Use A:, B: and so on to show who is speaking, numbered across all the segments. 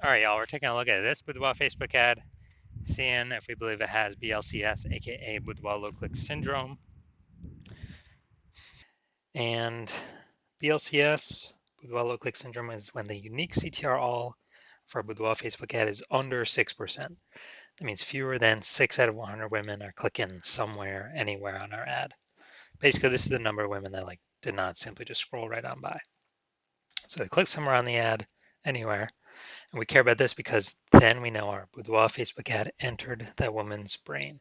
A: All right, y'all, we're taking a look at this Boudoir Facebook ad, seeing if we believe it has BLCS, aka Boudoir low click syndrome. And BLCS, Boudoir low click syndrome, is when the unique CTR all for a Boudoir Facebook ad is under 6%. That means fewer than 6 out of 100 women are clicking somewhere, anywhere on our ad. Basically, this is the number of women that did not simply just scroll right on by. So they click somewhere on the ad, anywhere. And we care about this because then we know our Boudoir Facebook ad entered that woman's brain.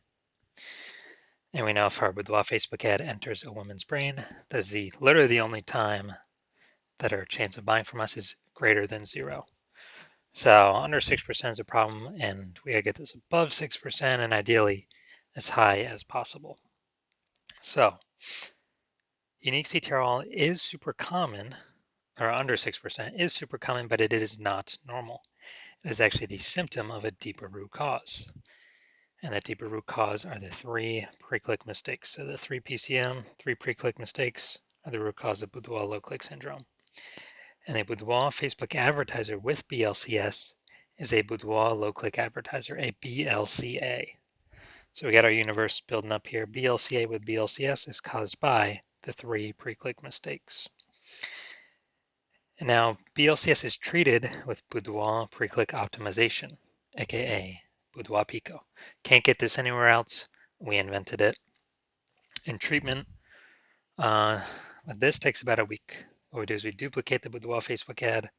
A: And we know if our Boudoir Facebook ad enters a woman's brain, that's literally the only time that our chance of buying from us is greater than 0. So under 6% is a problem, and we gotta get this above 6% and ideally as high as possible. So unique CTRL is super common, or under 6% is super common, but it is not normal. It is actually the symptom of a deeper root cause. And that deeper root cause are the 3 pre-click mistakes. So the 3 PCM, 3 pre-click mistakes are the root cause of Boudoir low-click syndrome. And a Boudoir Facebook advertiser with BLCS is a Boudoir low-click advertiser, a BLCA. So we got our universe building up here. BLCA with BLCS is caused by the 3 pre-click mistakes. And now BLCS is treated with Boudoir pre-click optimization, aka Boudoir Pico. Can't get this anywhere else. We invented it. And treatment with this takes about a week. What we do is we duplicate the Boudoir Facebook ad,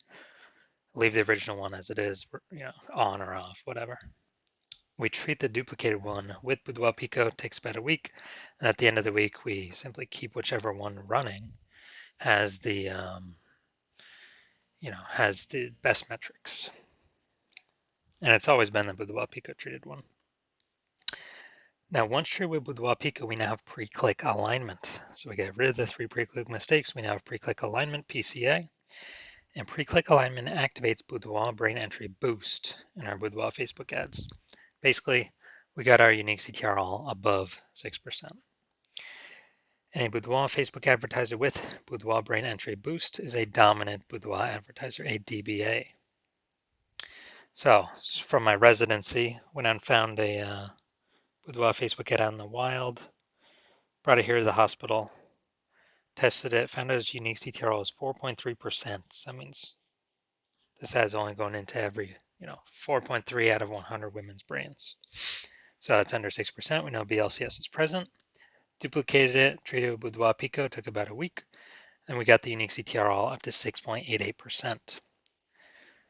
A: leave the original one as it is, on or off, whatever. We treat the duplicated one with Boudoir Pico. It takes about a week. And at the end of the week, we simply keep whichever one running has the has the best metrics. And it's always been the Boudoir Pico treated one. Now, once treated with Boudoir Pico, we now have pre-click alignment. So we get rid of the 3 pre-click mistakes. We now have pre-click alignment, PCA. And pre-click alignment activates Boudoir brain entry boost in our Boudoir Facebook ads. Basically, we got our unique CTR all above 6%. And a Boudoir Facebook advertiser with Boudoir brain entry boost is a dominant Boudoir advertiser, a DBA. So from my residency, went out and found a Boudoir Facebook ad out in the wild, brought it here to the hospital, tested it, found out its unique CTRL is 4.3%. So that means this ad is only going into every, 4.3 out of 100 women's brains. So that's under 6%. We know BLCS is present. Duplicated it, treated it with Boudoir Pico, took about a week, and we got the unique CTRL up to 6.88%.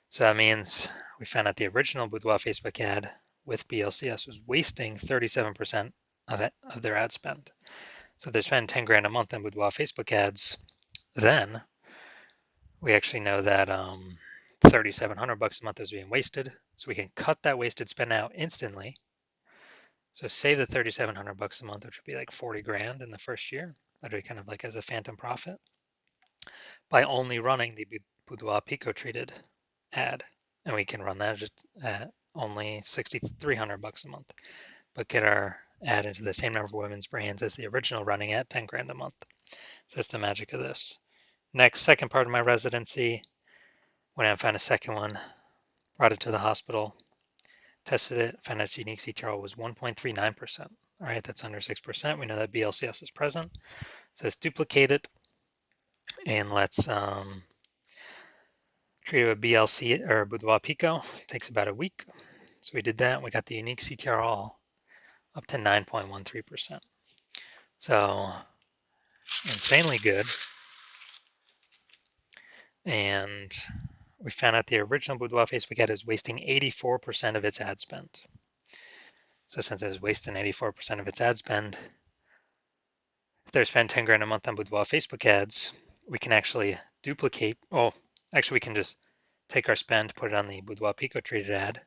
A: So that means we found out the original Boudoir Facebook ad with BLCS was wasting 37% of their ad spend. So if they're spending 10 grand a month on Boudoir Facebook ads, then we actually know that 3,700 bucks a month is being wasted. So we can cut that wasted spend out instantly. So save the 3,700 bucks a month, which would be like 40 grand in the first year. That'd be kind of like as a phantom profit by only running the Boudoir Pico treated ad. And we can run that just at only 6,300 bucks a month, but get our ad into the same number of women's brands as the original running at 10 grand a month. So that's the magic of this. Next, second part of my residency, went out and found a second one, brought it to the hospital, tested it, found its unique CTRL was 1.39%. All right, that's under 6%. We know that BLCS is present. So let's duplicate it and let's treat it with BLC or Boudoir Pico. It takes about a week. So we did that. We got the unique CTRL up to 9.13%. So insanely good. And we found out the original Boudoir Facebook ad is wasting 84% of its ad spend. So since it is wasting 84% of its ad spend, if they're spending 10 grand a month on Boudoir Facebook ads, we can actually duplicate. Actually, we can just take our spend, put it on the Boudoir Pico treated ad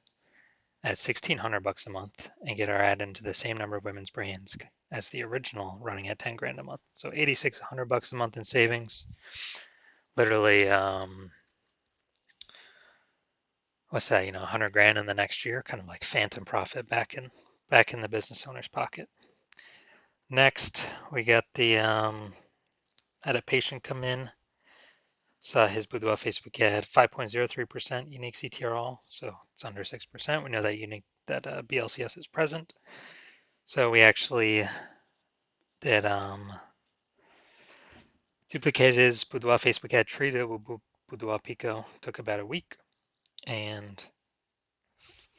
A: at 1,600 bucks a month, and get our ad into the same number of women's brands as the original, running at 10 grand a month. So 8,600 bucks a month in savings. Literally, what's that? 100 grand in the next year, kind of like phantom profit back in the business owner's pocket. Next, we got the had a patient come in, Saw his Boudoir Facebook ad, 5.03% unique CTRL, so it's under 6%. We know that BLCS is present. So we actually did duplicated his Boudoir Facebook ad, treated it with Boudoir Pico, took about a week, and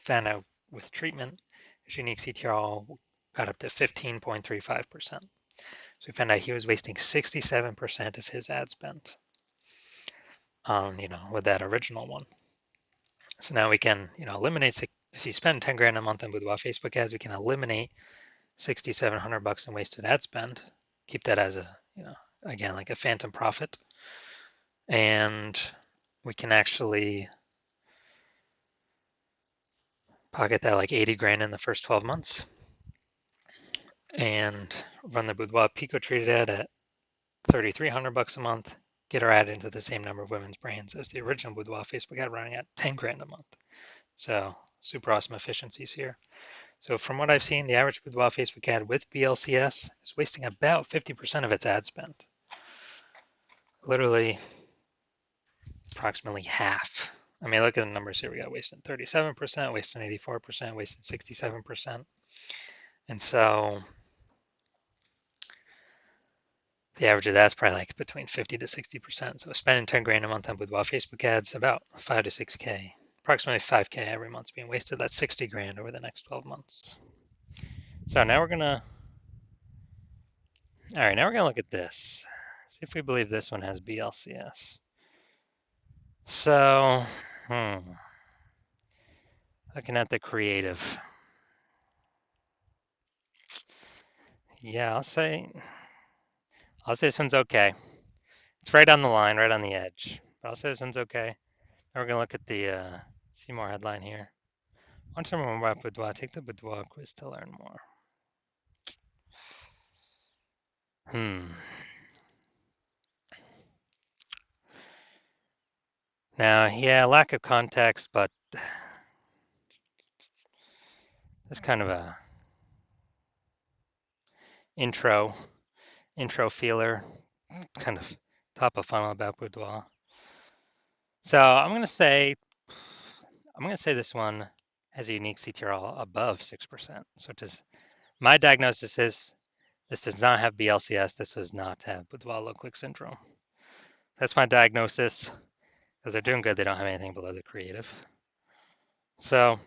A: found out with treatment, his unique CTRL got up to 15.35%. So we found out he was wasting 67% of his ad spend on, with that original one. So now we can, eliminate, if you spend 10 grand a month on Boudoir Facebook ads, we can eliminate $6,700 in wasted ad spend, keep that as a, again, like a phantom profit. And we can actually pocket that like 80 grand in the first 12 months and run the Boudoir Pico treated ad at $3,300 a month, get our ad into the same number of women's brands as the original Boudoir Facebook ad running at 10 grand a month. So super awesome efficiencies here. So from what I've seen, the average Boudoir Facebook ad with BLCS is wasting about 50% of its ad spend. Literally approximately half. I mean, look at the numbers here. We got wasted 37%, wasted 84%, wasted 67%. And so the average of that's probably like between 50 to 60%. So spending 10 grand a month on Boudoir Facebook ads, about 5 to 6K, approximately 5K every month being wasted. That's 60 grand over the next 12 months. So now we're gonna, all right, now we're gonna look at this. See if we believe this one has BLCS. So, looking at the creative. Yeah, I'll say this one's okay. It's right on the line, right on the edge. But I'll say this one's okay. Now we're gonna look at the see more headline here. Want to learn more about Boudoir? Take the Boudoir quiz to learn more. Now, yeah, lack of context, but it's kind of a intro feeler, kind of top of funnel about Boudoir. So I'm gonna say this one has a unique CTRL above 6%. So my diagnosis is this does not have BLCS. This does not have Boudoir low click syndrome. That's my diagnosis. Because they're doing good, they don't have anything below the creative. So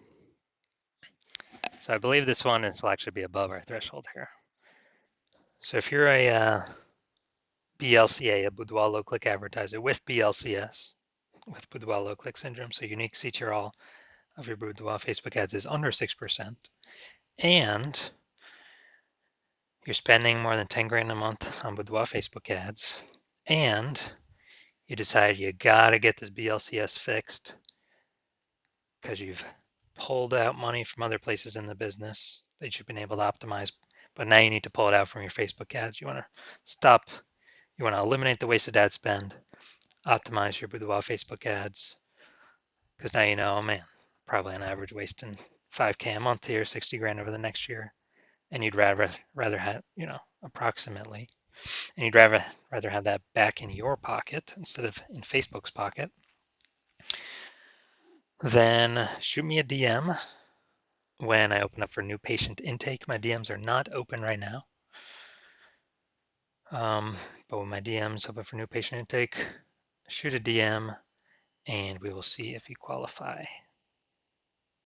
A: I believe this one will actually be above our threshold here. So if you're a BLCA, a Boudoir low click advertiser with BLCS, with Boudoir low click syndrome, so unique CTRL of your Boudoir Facebook ads is under 6%, and you're spending more than 10 grand a month on Boudoir Facebook ads, and you decide you gotta get this BLCS fixed because you've pulled out money from other places in the business that you've been able to optimize, but now you need to pull it out from your Facebook ads. You want to eliminate the wasted ad spend, optimize your Boudoir Facebook ads, because now you know, oh man, probably on average wasting 5K a month here, 60 grand over the next year, and you'd rather have, approximately, and you'd rather have that back in your pocket instead of in Facebook's pocket, then shoot me a DM when I open up for new patient intake. My DMs are not open right now. But when my DMs open for new patient intake, shoot a DM and we will see if you qualify.